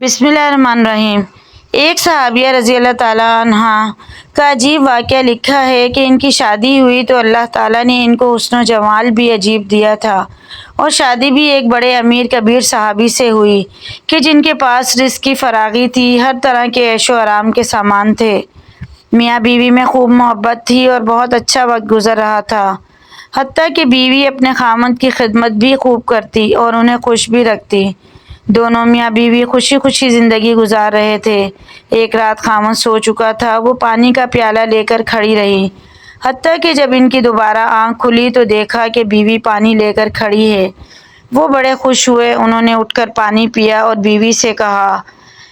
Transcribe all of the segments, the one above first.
بسم اللہ الرحمن الرحیم۔ ایک صحابیہ رضی اللہ تعالیٰ عنہا کا عجیب واقعہ لکھا ہے کہ ان کی شادی ہوئی تو اللہ تعالیٰ نے ان کو حسن و جمال بھی عجیب دیا تھا، اور شادی بھی ایک بڑے امیر کبیر صحابی سے ہوئی کہ جن کے پاس رزق کی فراغی تھی، ہر طرح کے عیش و آرام کے سامان تھے۔ میاں بیوی میں خوب محبت تھی اور بہت اچھا وقت گزر رہا تھا، حتیٰ کہ بیوی اپنے خامند کی خدمت بھی خوب کرتی اور انہیں خوش بھی رکھتی۔ دونوں میاں بیوی خوشی خوشی زندگی گزار رہے تھے۔ ایک رات خامند سو چکا تھا، وہ پانی کا پیالہ لے کر کھڑی رہی، حتیٰ کہ جب ان کی دوبارہ آنکھ کھلی تو دیکھا کہ بیوی پانی لے کر کھڑی ہے۔ وہ بڑے خوش ہوئے، انہوں نے اٹھ کر پانی پیا اور بیوی سے کہا،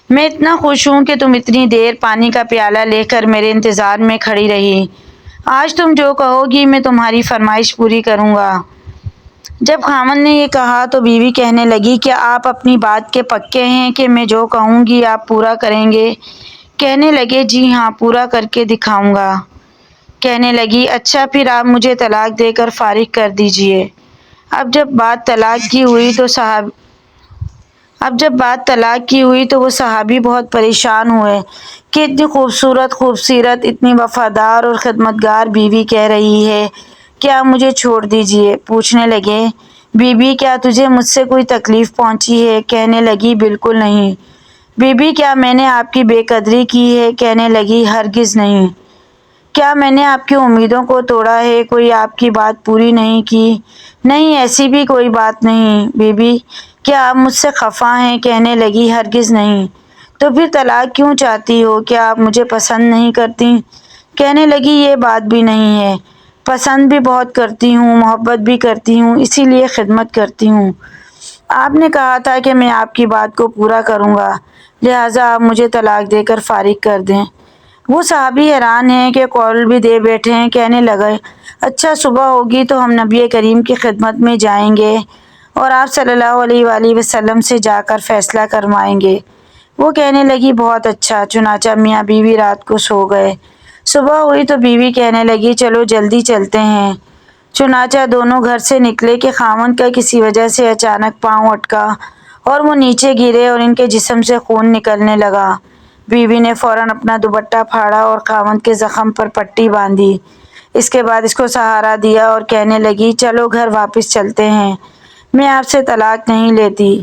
میں اتنا خوش ہوں کہ تم اتنی دیر پانی کا پیالہ لے کر میرے انتظار میں کھڑی رہی۔ آج تم جو کہو گی میں تمہاری فرمائش پوری کروں گا۔ جب خامند نے یہ کہا تو بیوی کہنے لگی، کیا آپ اپنی بات کے پکے ہیں کہ میں جو کہوں گی آپ پورا کریں گے؟ کہنے لگے، جی ہاں، پورا کر کے دکھاؤں گا۔ کہنے لگی، اچھا پھر آپ مجھے طلاق دے کر فارغ کر دیجئے۔ اب جب بات طلاق کی ہوئی تو وہ صحابی بہت پریشان ہوئے کہ اتنی خوبصورت، خوبصیرت، اتنی وفادار اور خدمتگار بیوی کہہ رہی ہے کہ آپ مجھے چھوڑ دیجئے۔ پوچھنے لگے، بی بی کیا تجھے مجھ سے کوئی تکلیف پہنچی ہے؟ کہنے لگی، بالکل نہیں۔ بی بی کیا میں نے آپ کی بے قدری کی ہے؟ کہنے لگی، ہرگز نہیں۔ کیا میں نے آپ کی امیدوں کو توڑا ہے، کوئی آپ کی بات پوری نہیں کی؟ نہیں، ایسی بھی کوئی بات نہیں۔ بی بی کیا آپ مجھ سے خفا ہیں؟ کہنے لگی، ہرگز نہیں۔ تو پھر طلاق کیوں چاہتی ہو؟ کیا آپ مجھے پسند نہیں کرتی؟ کہنے لگی، یہ بات بھی نہیں ہے، پسند بھی بہت کرتی ہوں، محبت بھی کرتی ہوں، اسی لیے خدمت کرتی ہوں۔ آپ نے کہا تھا کہ میں آپ کی بات کو پورا کروں گا، لہٰذا آپ مجھے طلاق دے کر فارغ کر دیں۔ وہ صحابی حیران ہیں کہ قول بھی دے بیٹھے ہیں۔ کہنے لگے، اچھا صبح ہوگی تو ہم نبی کریم کی خدمت میں جائیں گے اور آپ صلی اللہ علیہ وآلہ وسلم سے جا کر فیصلہ کروائیں گے۔ وہ کہنے لگی، بہت اچھا۔ چنانچہ میاں بیوی رات کو سو گئے۔ صبح ہوئی تو بیوی کہنے لگی، چلو جلدی چلتے ہیں۔ چنانچہ دونوں گھر سے نکلے کہ خامند کا کسی وجہ سے اچانک پاؤں اٹکا اور وہ نیچے گرے اور ان کے جسم سے خون نکلنے لگا۔ بیوی نے فوراً اپنا دوپٹہ پھاڑا اور خامند کے زخم پر پٹی باندھی۔ اس کے بعد اس کو سہارا دیا اور کہنے لگی، چلو گھر واپس چلتے ہیں، میں آپ سے طلاق نہیں لیتی۔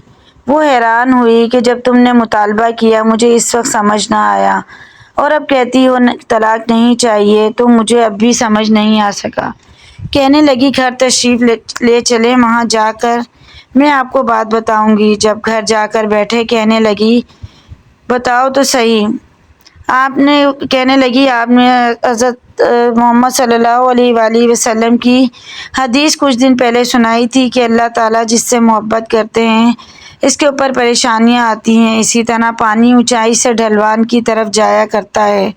وہ حیران ہوئی کہ جب تم نے مطالبہ کیا مجھے اس وقت سمجھ نہ آیا، اور اب کہتی ہو طلاق نہیں چاہیے تو مجھے اب بھی سمجھ نہیں آ سکا۔ کہنے لگی، گھر تشریف لے چلیں، وہاں جا کر میں آپ کو بات بتاؤں گی۔ جب گھر جا کر بیٹھے کہنے لگی، بتاؤ تو صحیح۔ کہنے لگی، آپ نے حضرت محمد صلی اللہ علیہ وآلہ وسلم کی حدیث کچھ دن پہلے سنائی تھی کہ اللہ تعالیٰ جس سے محبت کرتے ہیں اس کے اوپر پریشانیاں آتی ہیں، اسی طرح پانی اونچائی سے ڈھلوان کی طرف جایا کرتا ہے۔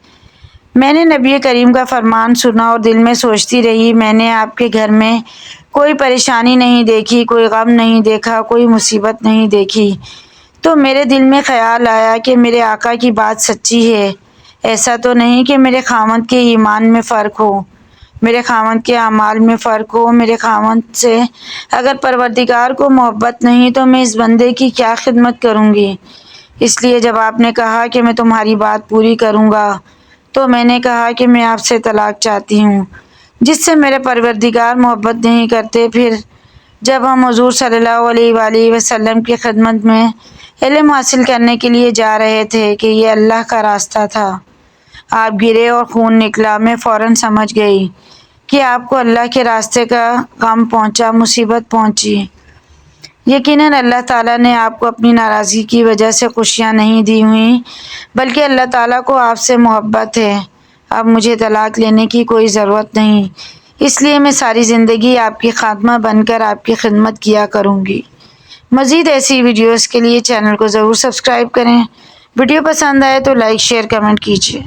میں نے نبی کریم کا فرمان سنا اور دل میں سوچتی رہی، میں نے آپ کے گھر میں کوئی پریشانی نہیں دیکھی، کوئی غم نہیں دیکھا، کوئی مصیبت نہیں دیکھی، تو میرے دل میں خیال آیا کہ میرے آقا کی بات سچی ہے۔ ایسا تو نہیں کہ میرے خامند کے ایمان میں فرق ہو، میرے خامند کے اعمال میں فرق ہو، میرے خامند سے اگر پروردگار کو محبت نہیں تو میں اس بندے کی کیا خدمت کروں گی؟ اس لیے جب آپ نے کہا کہ میں تمہاری بات پوری کروں گا تو میں نے کہا کہ میں آپ سے طلاق چاہتی ہوں، جس سے میرے پروردگار محبت نہیں کرتے۔ پھر جب ہم حضور صلی اللہ علیہ وآلہ وسلم کی خدمت میں علم حاصل کرنے کے لیے جا رہے تھے کہ یہ اللہ کا راستہ تھا، آپ گرے اور خون نکلا۔ میں فوراً سمجھ گئی کہ آپ کو اللہ کے راستے کا غم پہنچا، مصیبت پہنچی۔ یقیناً اللہ تعالیٰ نے آپ کو اپنی ناراضگی کی وجہ سے خوشیاں نہیں دی ہوئیں، بلکہ اللہ تعالیٰ کو آپ سے محبت ہے۔ اب مجھے طلاق لینے کی کوئی ضرورت نہیں، اس لیے میں ساری زندگی آپ کی خادمہ بن کر آپ کی خدمت کیا کروں گی۔ مزید ایسی ویڈیوز کے لیے چینل کو ضرور سبسکرائب کریں۔ ویڈیو پسند آئے تو لائک، شیئر، کمنٹ کیجیے۔